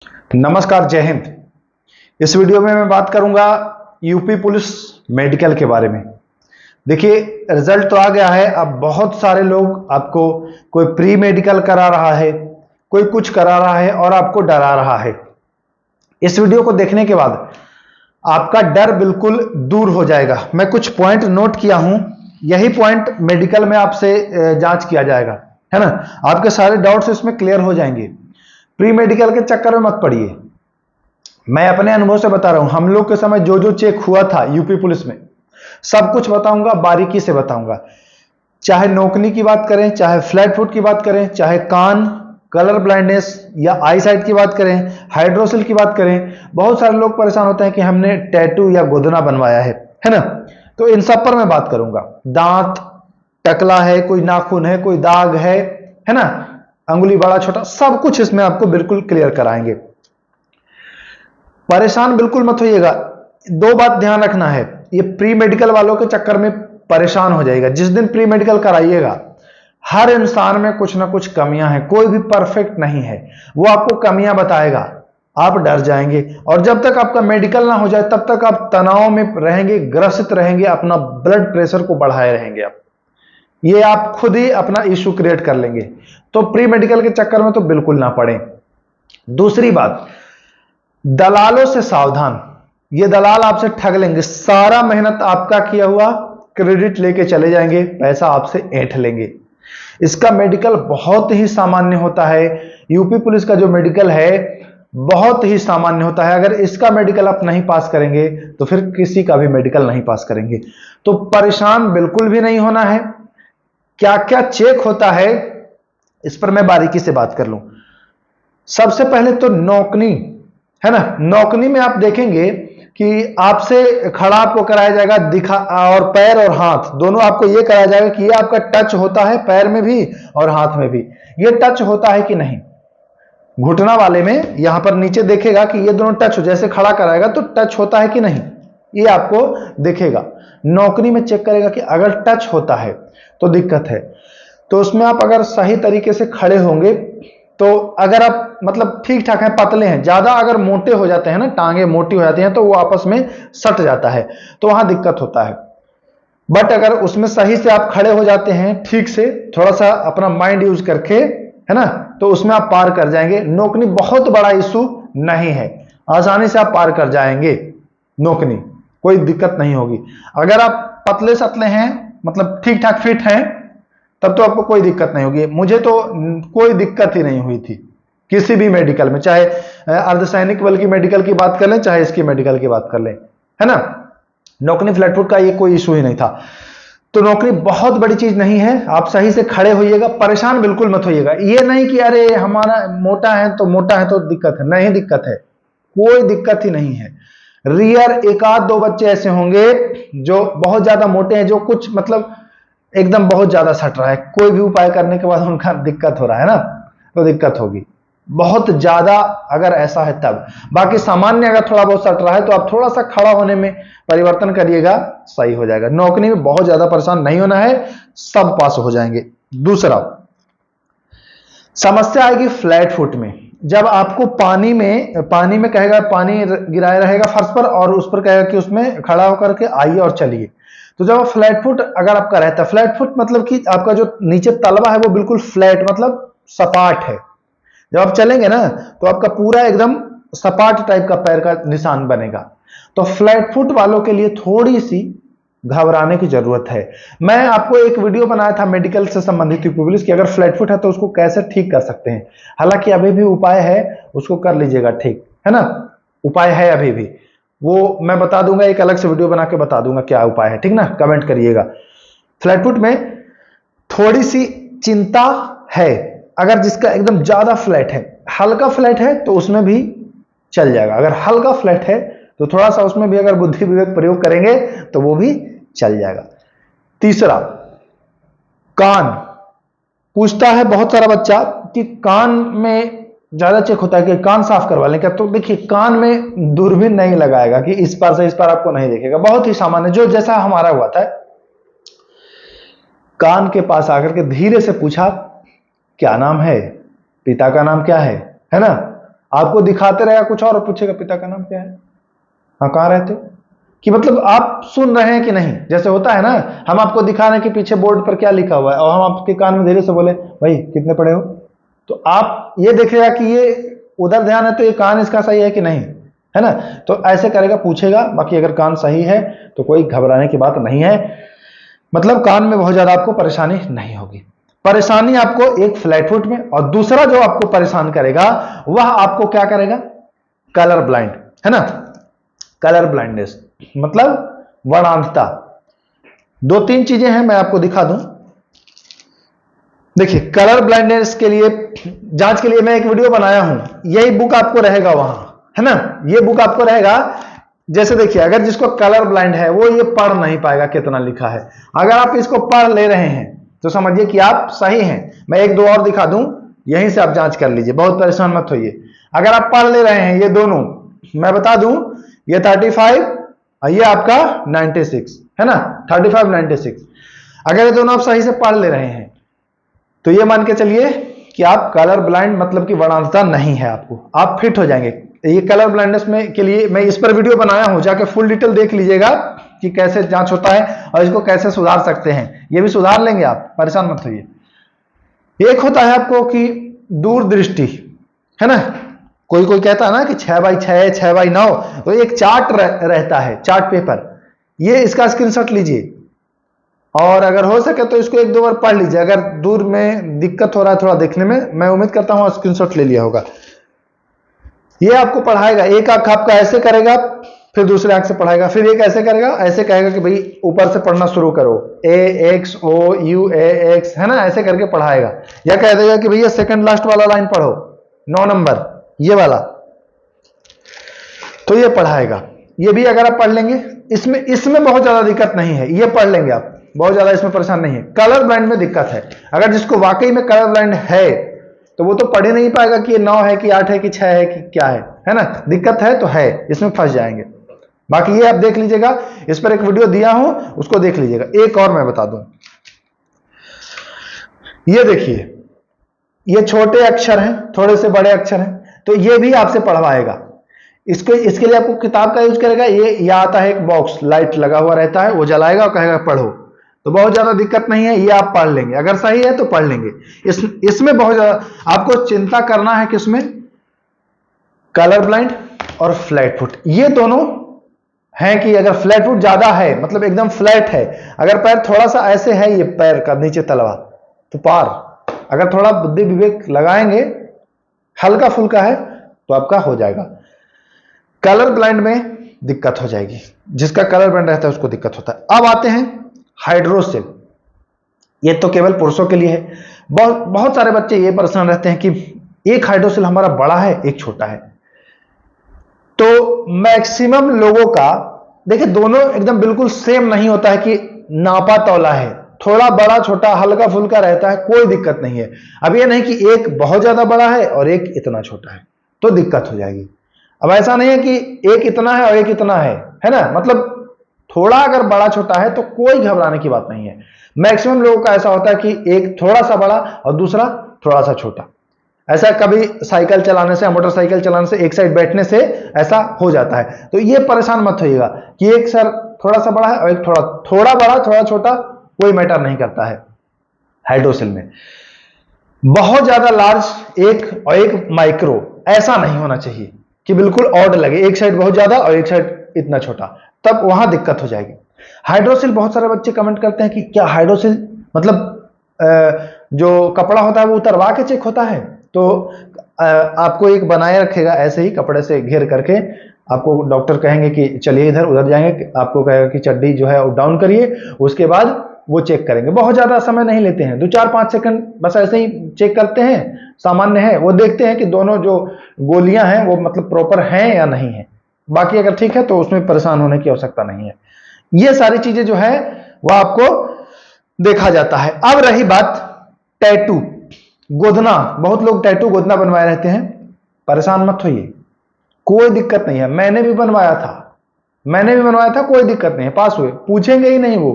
नमस्कार, जय हिंद। इस वीडियो में मैं बात करूंगा यूपी पुलिस मेडिकल के बारे में। देखिए, रिजल्ट तो आ गया है। अब बहुत सारे लोग आपको कोई प्री मेडिकल करा रहा है, कोई कुछ करा रहा है और आपको डरा रहा है। इस वीडियो को देखने के बाद आपका डर बिल्कुल दूर हो जाएगा। मैं कुछ पॉइंट नोट किया हूं, यही पॉइंट मेडिकल में आपसे जांच किया जाएगा, है ना। आपके सारे डाउट्स इसमें क्लियर हो जाएंगे। प्री मेडिकल के चक्कर में मत पड़िए। मैं अपने अनुभव से बता रहा हूं, हम लोग के समय जो जो चेक हुआ था यूपी पुलिस में, सब कुछ बताऊंगा, बारीकी से बताऊंगा। चाहे नोकनी की बात करें, चाहे फ्लैट फुट की बात करें, चाहे कान, कलर ब्लाइंडनेस या आई साइट की बात करें, हाइड्रोसिल की बात करें। बहुत सारे लोग परेशान होते हैं कि हमने टैटू या गोदना बनवाया है ना। तो इन सब पर मैं बात करूंगा। दांत टकला है, कोई नाखून है, कोई दाग है ना, अंगुली बड़ा छोटा, सब कुछ इसमें आपको बिल्कुल क्लियर कराएंगे। परेशान बिल्कुल मत होइएगा। दो बात ध्यान रखना है, ये प्री मेडिकल वालों के चक्कर में परेशान हो जाएगा। जिस दिन प्री मेडिकल कराइएगा, हर इंसान में कुछ ना कुछ कमियां हैं, कोई भी परफेक्ट नहीं है। वो आपको कमियां बताएगा, आप डर जाएंगे। और जब तक आपका मेडिकल ना हो जाए तब तक आप तनाव में रहेंगे, ग्रसित रहेंगे, अपना ब्लड प्रेशर को बढ़ाए रहेंगे। ये आप खुद ही अपना इश्यू क्रिएट कर लेंगे। तो प्री मेडिकल के चक्कर में तो बिल्कुल ना पड़े। दूसरी बात, दलालों से सावधान। ये दलाल आपसे ठग लेंगे, सारा मेहनत आपका किया हुआ क्रेडिट लेके चले जाएंगे, पैसा आपसे ऐंठ लेंगे। इसका मेडिकल बहुत ही सामान्य होता है। यूपी पुलिस का जो मेडिकल है बहुत ही सामान्य होता है। अगर इसका मेडिकल आप नहीं पास करेंगे तो फिर किसी का भी मेडिकल नहीं पास करेंगे। तो परेशान बिल्कुल भी नहीं होना है। क्या क्या चेक होता है इस पर मैं बारीकी से बात कर लूं। सबसे पहले तो नौकनी, है ना। नौकनी में आप देखेंगे कि आपसे खड़ा आपको कराया जाएगा, दिखा, और पैर और हाथ दोनों आपको ये कराया जाएगा कि ये आपका टच होता है, पैर में भी और हाथ में भी ये टच होता है कि नहीं। घुटना वाले में यहां पर नीचे देखेगा कि ये दोनों टच हो, जैसे खड़ा कराएगा तो टच होता है कि नहीं, ये आपको दिखेगा। नौकरी में चेक करेगा कि अगर टच होता है तो दिक्कत है। तो उसमें आप अगर सही तरीके से खड़े होंगे तो, अगर आप मतलब ठीक ठाक है, पतले हैं, ज्यादा अगर मोटे हो जाते हैं ना, टांगे मोटी हो जाती हैं तो वो आपस में सट जाता है, तो वहां दिक्कत होता है। बट अगर उसमें सही से आप खड़े हो जाते हैं, ठीक से थोड़ा सा अपना माइंड यूज करके, है ना, तो उसमें आप पार कर जाएंगे। नोकनी बहुत बड़ा इशू नहीं है, आसानी से आप पार कर जाएंगे। नोकनी कोई दिक्कत नहीं होगी। अगर आप पतले सतले हैं, मतलब ठीक ठाक फिट हैं, तब तो आपको कोई दिक्कत नहीं होगी। मुझे तो कोई दिक्कत ही नहीं हुई थी किसी भी मेडिकल में, चाहे अर्धसैनिक बल की मेडिकल की बात कर लें, चाहे इसकी मेडिकल की बात कर लें, है ना। नौकरी फ्लैट फुट का ये कोई इशू ही नहीं था। तो नौकरी बहुत बड़ी चीज नहीं है, आप सही से खड़े होइएगा, परेशान बिल्कुल मत होइएगा। ये नहीं कि अरे हमारा मोटा है तो दिक्कत है, नहीं दिक्कत है, कोई दिक्कत ही नहीं है। रियर एक आध दो बच्चे ऐसे होंगे जो बहुत ज्यादा मोटे हैं, जो कुछ मतलब एकदम बहुत ज्यादा सट रहा है, कोई भी उपाय करने के बाद उनका दिक्कत हो रहा है ना, तो दिक्कत होगी बहुत ज्यादा अगर ऐसा है तब। बाकी सामान्य अगर थोड़ा बहुत सट रहा है तो आप थोड़ा सा खड़ा होने में परिवर्तन करिएगा, सही हो जाएगा। नौकरी में बहुत ज्यादा परेशान नहीं होना है, सब पास हो जाएंगे। दूसरा समस्या आएगी फ्लैट फुट में। जब आपको पानी में कहेगा, पानी गिराया रहेगा फर्श पर और उस पर कहेगा कि उसमें खड़ा होकर के आइए और चलिए। तो जब फ्लैट फुट अगर आपका रहता है, फ्लैट फुट मतलब कि आपका जो नीचे तलवा है वो बिल्कुल फ्लैट मतलब सपाट है। जब आप चलेंगे ना तो आपका पूरा एकदम सपाट टाइप का पैर का निशान बनेगा। तो फ्लैट फुट वालों के लिए थोड़ी सी घबराने की जरूरत है। मैं आपको एक वीडियो बनाया था मेडिकल से संबंधित पुलिस की, अगर फ्लैट फुट है तो उसको कैसे ठीक कर सकते हैं। हालांकि अभी भी उपाय है, उसको कर लीजिएगा ठीक, है ना। उपाय है अभी भी, वो मैं बता दूंगा, एक अलग से वीडियो बना के बता दूंगा क्या उपाय है, ठीक ना। कमेंट करिएगा। फ्लैट फुट में थोड़ी सी चिंता है, अगर जिसका एकदम ज्यादा फ्लैट है, हल्का फ्लैट है तो उसमें भी चल जाएगा। अगर हल्का फ्लैट है तो थोड़ा सा उसमें भी अगर बुद्धि विवेक प्रयोग करेंगे तो वो भी चल जाएगा। तीसरा, कान। पूछता है बहुत सारा बच्चा कि कान में ज्यादा चेक होता है कि कान साफ करवा लें क्या। तो देखिए, कान में दूरबीन नहीं लगाएगा कि इस पार से इस पार आपको नहीं देखेगा, बहुत ही सामान्य, जो जैसा हमारा हुआ था। कान के पास आकर के धीरे से पूछा क्या नाम है, पिता का नाम क्या है ना। आपको दिखाते रहेगा कुछ और पूछेगा पिता का नाम क्या है, हाँ कहाँ रहते हो, कि मतलब आप सुन रहे हैं कि नहीं। जैसे होता है ना, हम आपको दिखा रहे हैं कि पीछे बोर्ड पर क्या लिखा हुआ है और हम आपके कान में धीरे से बोले भाई कितने पढ़े हो, तो आप ये देखेगा कि ये उधर ध्यान है तो ये कान इसका सही है कि नहीं, है ना। तो ऐसे करेगा, पूछेगा। बाकी अगर कान सही है तो कोई घबराने की बात नहीं है, मतलब कान में बहुत ज्यादा आपको परेशानी नहीं होगी। परेशानी आपको एक फ्लैट फुट में, और दूसरा जो आपको परेशान करेगा वह आपको क्या करेगा, कलर ब्लाइंड, है ना। कलर ब्लाइंडनेस मतलब वर्णांधता। दो तीन चीजें हैं, मैं आपको दिखा दूं। देखिए, कलर ब्लाइंडनेस के लिए जांच के लिए मैं एक वीडियो बनाया हूं, यही बुक आपको रहेगा वहां, है ना। ये बुक आपको रहेगा। जैसे देखिए, अगर जिसको कलर ब्लाइंड है वो ये पढ़ नहीं पाएगा कितना लिखा है। अगर आप इसको पढ़ ले रहे हैं तो समझिए कि आप सही हैं। मैं एक दो और दिखा दूं, यहीं से आप जांच कर लीजिए, बहुत परेशान मत होइए। अगर आप पढ़ ले रहे हैं ये दोनों, मैं बता दूं, ये 35 और ये आपका 96, है ना, 35 96। अगर ये दोनों आप सही से पढ़ ले रहे हैं तो ये मान के चलिए कि आप कलर ब्लाइंड मतलब कि वर्णांधता नहीं है आपको, आप फिट हो जाएंगे। ये कलर ब्लाइंडनेस में के लिए मैं इस पर वीडियो बनाया हूं, जाके फुल डिटेल देख लीजिएगा कि कैसे जांच होता है और इसको कैसे सुधार सकते हैं। ये भी सुधार लेंगे आप, परेशान मत होइए। एक होता है आपको कि दूरदृष्टि, है ना। कोई कोई कहता है ना कि 6x6 6x9, तो एक चार्ट रहता है, चार्ट पेपर, ये इसका स्क्रीनशॉट लीजिए और अगर हो सके तो इसको एक दो बार पढ़ लीजिए। अगर दूर में दिक्कत हो रहा है थोड़ा देखने में, मैं उम्मीद करता हूं स्क्रीनशॉट ले लिया होगा। ये आपको पढ़ाएगा, एक आंख आपका ऐसे करेगा, फिर दूसरे आंख से पढ़ाएगा, फिर एक ऐसे करेगा, ऐसे कहेगा कि भाई ऊपर से पढ़ना शुरू करो, AXOUAX, है ना, ऐसे करके पढ़ाएगा। या कह देगा कि भैया सेकंड लास्ट वाला लाइन पढ़ो, 9 नंबर ये वाला, तो ये पढ़ाएगा। ये भी अगर आप पढ़ लेंगे, इसमें बहुत ज्यादा दिक्कत नहीं है, ये पढ़ लेंगे आप, बहुत ज्यादा इसमें परेशान नहीं है। कलर ब्लाइंड में दिक्कत है, अगर जिसको वाकई में कलर ब्लाइंड है तो वो तो पढ़ ही नहीं पाएगा कि ये 9 है कि 8 है कि 6 है कि क्या है ना। दिक्कत है तो है, इसमें फंस जाएंगे। बाकी ये आप देख लीजिएगा, इस पर एक वीडियो दिया हूं, उसको देख लीजिएगा। एक और मैं बता दूं, ये देखिए, ये छोटे अक्षर हैं, थोड़े से बड़े अक्षर हैं, तो ये भी आपसे पढ़वाएगा। इसके लिए आपको किताब का यूज करेगा। ये आता है एक बॉक्स, लाइट लगा हुआ रहता है, वो जलाएगा और कहेगा पढ़ो, तो बहुत ज्यादा दिक्कत नहीं है, ये आप पढ़ लेंगे, अगर सही है तो पढ़ लेंगे। इसमें बहुत ज्यादा आपको चिंता करना है, किसमें, कलर ब्लाइंड और फ्लैट फुट, ये दोनों हैं। कि अगर फ्लैट फुट ज्यादा है, मतलब एकदम फ्लैट है, अगर पैर थोड़ा सा ऐसे है, ये पैर का नीचे तलवा, तो पार, अगर थोड़ा बुद्धि विवेक लगाएंगे, हल्का फुल्का है तो आपका हो जाएगा। कलर ब्लाइंड में दिक्कत हो जाएगी, जिसका कलर ब्लाइंड रहता है उसको दिक्कत होता है। अब आते हैं हाइड्रोसिल, ये तो केवल पुरुषों के लिए है। बहुत सारे बच्चे ये परेशान रहते हैं कि एक हाइड्रोसिल हमारा बड़ा है, एक छोटा है। तो मैक्सिमम लोगों का, देखिए, दोनों एकदम बिल्कुल सेम नहीं होता है कि नापा तौला है, थोड़ा बड़ा छोटा हल्का फुल्का रहता है, कोई दिक्कत नहीं है। अब ये नहीं कि एक बहुत ज्यादा बड़ा है और एक इतना छोटा है, तो दिक्कत हो जाएगी। अब ऐसा नहीं है कि एक इतना है और एक इतना है ना, मतलब थोड़ा अगर बड़ा छोटा है तो कोई घबराने की बात नहीं है। मैक्सिमम लोगों का ऐसा होता है कि एक थोड़ा सा बड़ा और दूसरा थोड़ा सा छोटा। ऐसा कभी साइकिल चलाने से, मोटरसाइकिल चलाने से, एक साइड बैठने से ऐसा हो जाता है। तो ये परेशान मत होइएगा कि एक सर थोड़ा सा बड़ा है और एक थोड़ा बड़ा, थोड़ा छोटा, कोई मैटर नहीं करता है हाइड्रोसिल में। बहुत ज्यादा लार्ज एक और एक माइक्रो, ऐसा नहीं होना चाहिए कि बिल्कुल ऑड लगे, एक साइड बहुत ज्यादा और एक साइड इतना छोटा, तब वहां दिक्कत हो जाएगी। हाइड्रोसिल, बहुत सारे बच्चे कमेंट करते हैं कि क्या हाइड्रोसिल मतलब जो कपड़ा होता है वो उतरवा के चेक होता है। तो आपको एक बनाए रखेगा ऐसे ही कपड़े से घेर करके, आपको डॉक्टर कहेंगे कि चलिए इधर उधर जाएंगे, आपको कहेगा कि चड्डी जो है वो डाउन करिए, उसके बाद वो चेक करेंगे। बहुत ज्यादा समय नहीं लेते हैं, 2-4-5 सेकंड बस ऐसे ही चेक करते हैं, सामान्य है, वो देखते हैं कि दोनों जो गोलियां हैं वो मतलब प्रॉपर हैं या नहीं है। बाकी अगर ठीक है तो उसमें परेशान होने की आवश्यकता नहीं है। ये सारी चीजें जो है वह आपको देखा जाता है। अब रही बात टैटू, गोदना, बहुत लोग टैटू गोदना बनवाए रहते हैं, परेशान मत होइए, कोई दिक्कत नहीं है। मैंने भी बनवाया था, कोई दिक्कत नहीं है, पास हुए, पूछेंगे ही नहीं वो।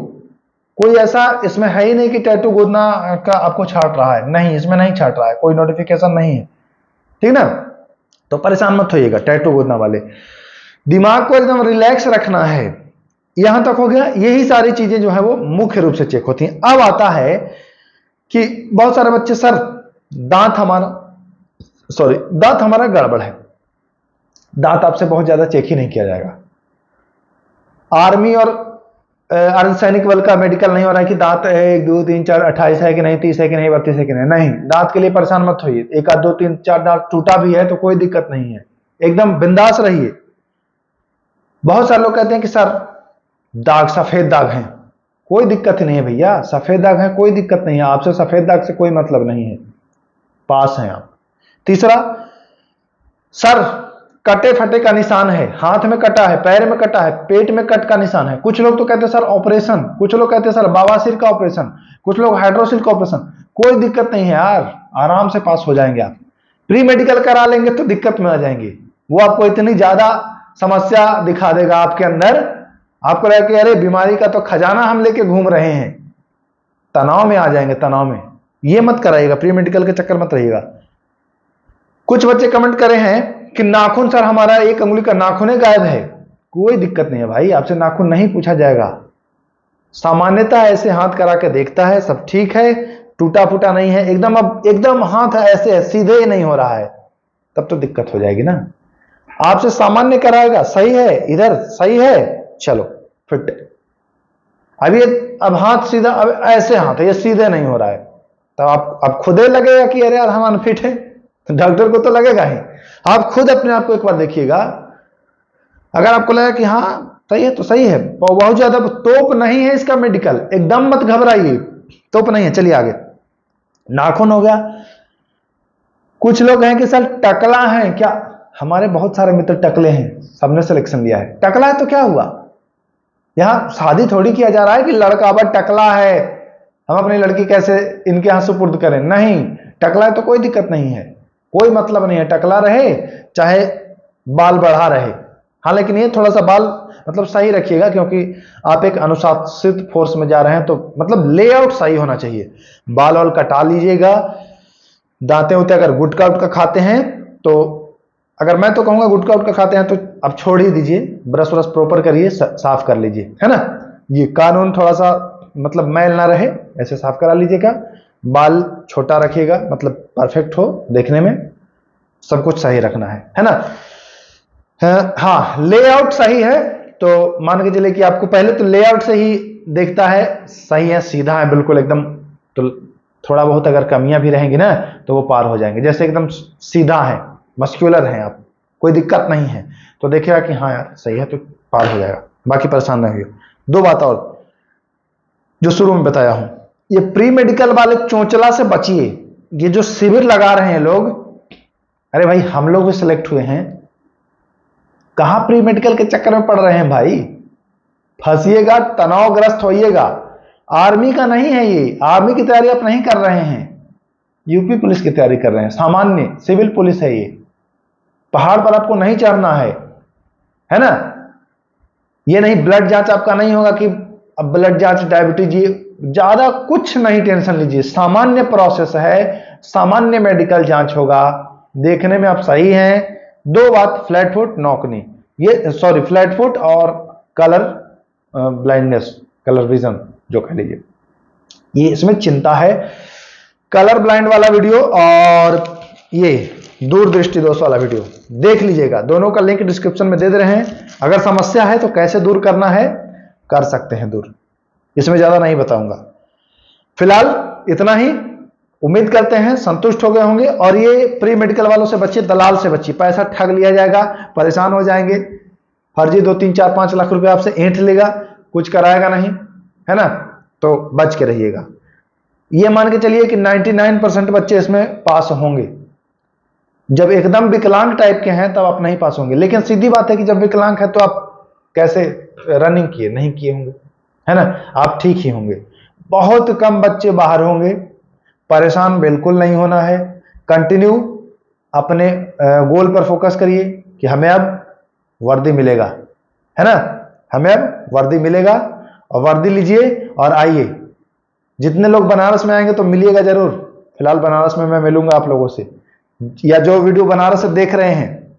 कोई ऐसा इसमें है ही नहीं कि टैटू गोदना का आपको छाट रहा है, नहीं, इसमें नहीं छाट रहा है, कोई नोटिफिकेशन नहीं है, ठीक ना। तो परेशान मत होइएगा टैटू गोदना वाले, दिमाग को एकदम रिलैक्स रखना है। यहां तक हो गया। यही सारी चीजें जो है वो मुख्य रूप से चेक होती हैं। अब आता है कि बहुत सारे बच्चे, सर दांत हमारा गड़बड़ है। दांत आपसे बहुत ज्यादा चेक ही नहीं किया जाएगा। आर्मी और अर्धसैनिक बल का मेडिकल नहीं हो रहा है कि दांत 1 2 3 4 28 है कि नहीं, 30 है कि नहीं, 32 है कि नहीं। दांत के लिए परेशान मत होइए। 1 2 3 4 दांत टूटा भी है तो कोई दिक्कत नहीं है, एकदम बिंदास रहिए। बहुत सारे लोग कहते हैं कि सर दाग, सफेद दाग हैं। कोई दिक्कत नहीं है भैया, सफेद दाग है कोई दिक्कत नहीं है, आपसे सफेद दाग से कोई मतलब नहीं है, पास हैं आप। तीसरा, सर कटे फटे का निशान है, हाथ में कटा है, पैर में कटा है, पेट में कट का निशान है। कुछ लोग तो कहते हैं सर ऑपरेशन, कुछ लोग कहते हैं सर बवासीर का ऑपरेशन, कुछ लोग हाइड्रोसिल का ऑपरेशन। कोई दिक्कत नहीं है यार, आराम से पास हो जाएंगे आप। प्री मेडिकल करा लेंगे तो दिक्कत में आ जाएंगे। वो आपको इतनी ज्यादा समस्या दिखा देगा आपके अंदर, आपको लगेगा कि अरे बीमारी का तो खजाना हम लेके घूम रहे हैं। तनाव में आ जाएंगे, तनाव में। ये मत कराइएगा, प्री मेडिकल के चक्कर मत रहिएगा। कुछ बच्चे कमेंट करे हैं कि नाखून सर हमारा 1 अंगुली का नाखून गायब है। कोई दिक्कत नहीं है भाई, आपसे नाखून नहीं पूछा जाएगा। सामान्यतः ऐसे हाथ करा के देखता है, सब ठीक है, टूटा फूटा नहीं है, एकदम अब एकदम हाथ ऐसे है, सीधे नहीं हो रहा है, तब तो दिक्कत हो जाएगी ना। आपसे सामान्य कराएगा, सही है, इधर सही है, चलो फिट। अब हाथ सीधा, अब ऐसे हाथ है, ये सीधे नहीं हो रहा है, तब आप खुद ही लगेगा कि अरे यार हम अनफिट है, डॉक्टर को तो लगेगा ही। आप खुद अपने आप को एक बार देखिएगा, अगर आपको लगा कि हाँ सही है तो सही है। बहुत ज्यादा तोप नहीं है इसका मेडिकल, एकदम मत घबराइए, तोप नहीं है। चलिए आगे, नाखून हो गया। कुछ लोग हैं कि सर टकला है क्या? हमारे बहुत सारे मित्र टकले हैं, सबने सिलेक्शन लिया है। टकला है तो क्या हुआ? यहां शादी थोड़ी किया जा रहा है कि लड़का अब टकला है, हम अपनी लड़की कैसे इनके यहां सुपुर्द करें। नहीं, टकला है तो कोई दिक्कत नहीं है, कोई मतलब नहीं है, टकला रहे चाहे बाल बढ़ा रहे। हाँ, लेकिन ये थोड़ा सा बाल मतलब सही रखिएगा, क्योंकि आप एक अनुशासित फोर्स में जा रहे हैं, तो मतलब लेआउट सही होना चाहिए। बाल वाल कटा लीजिएगा। दांते उते अगर गुटखा उटका खाते हैं तो, अगर मैं तो कहूंगा गुटखा उटका खाते हैं तो आप छोड़ ही दीजिए, ब्रश व्रश प्रॉपर करिए, साफ कर लीजिए, है ना। ये कानून थोड़ा सा मतलब मैल ना रहे, ऐसे साफ करा लीजिएगा। बाल छोटा रखिएगा, मतलब परफेक्ट हो देखने में, सब कुछ सही रखना है ना। हाँ, लेआउट सही है तो मान के चलिए कि आपको पहले तो लेआउट से ही देखता है, सही है, सीधा है बिल्कुल एकदम। तो थोड़ा बहुत अगर कमियां भी रहेंगी ना तो वो पार हो जाएंगे। जैसे एकदम सीधा है, मस्कुलर है आप, कोई दिक्कत नहीं है, तो देखिएगा कि हाँ यार सही है, तो पार हो जाएगा, बाकी परेशान नहीं होगा। 2 बात और जो शुरू में बताया हूं, ये प्री मेडिकल वाले चोंचला से बचिए। ये जो शिविर लगा रहे हैं लोग, अरे भाई हम लोग भी सिलेक्ट हुए हैं, कहां प्री मेडिकल के चक्कर में पड़ रहे हैं भाई। फंसिएगा, तनावग्रस्त होइएगा। आर्मी का नहीं है ये, आर्मी की तैयारी आप नहीं कर रहे हैं, यूपी पुलिस की तैयारी कर रहे हैं, सामान्य सिविल पुलिस है ये। पहाड़ पर आपको नहीं चढ़ना है ना। ये नहीं ब्लड जांच आपका नहीं होगा कि अब ब्लड जांच, डायबिटीज, ये ज्यादा कुछ नहीं टेंशन लीजिए, सामान्य प्रोसेस है, सामान्य मेडिकल जांच होगा, देखने में आप सही हैं। 2 बात, फ्लैट फुट, नॉकनी, ये सॉरी फ्लैट फुट और कलर ब्लाइंडनेस, कलर विजन जो कह लीजिए, ये इसमें चिंता है। कलर ब्लाइंड वाला वीडियो और ये दूरदृष्टि दोष वाला वीडियो देख लीजिएगा, दोनों का लिंक डिस्क्रिप्शन में दे दे रहे हैं। अगर समस्या है तो कैसे दूर करना है कर सकते हैं दूर, इसमें ज्यादा नहीं बताऊंगा। फिलहाल इतना ही, उम्मीद करते हैं संतुष्ट हो गए होंगे। और ये प्री मेडिकल वालों से बचिए, दलाल से बचिए, पैसा ठग लिया जाएगा, परेशान हो जाएंगे। फर्जी 2 3 4 5 लाख रुपए आपसे ऐंठ लेगा, कुछ कराएगा नहीं, है ना, तो बच के रहिएगा। ये मान के चलिए कि 99% बच्चे इसमें पास होंगे। जब एकदम विकलांग टाइप के हैं तब आप नहीं पास होंगे, लेकिन सीधी बात है कि जब विकलांग है तो आप कैसे रनिंग किए, नहीं किए होंगे, है ना, आप ठीक ही होंगे। बहुत कम बच्चे बाहर होंगे, परेशान बिल्कुल नहीं होना है। कंटिन्यू अपने गोल पर फोकस करिए कि हमें अब वर्दी मिलेगा, है ना, हमें अब वर्दी मिलेगा, और वर्दी लीजिए और आइए। जितने लोग बनारस में आएंगे तो मिलिएगा जरूर, फिलहाल बनारस में मैं मिलूंगा आप लोगों से, या जो वीडियो बनारस से देख रहे हैं,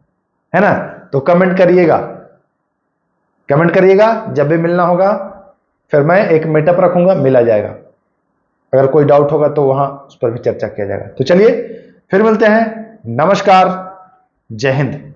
है ना, तो कमेंट करिएगा, कमेंट करिएगा। जब भी मिलना होगा फिर मैं एक मीटअप रखूंगा, मिला जाएगा। अगर कोई डाउट होगा तो वहां उस पर भी चर्चा किया जाएगा। तो चलिए फिर मिलते हैं। नमस्कार, जय हिंद।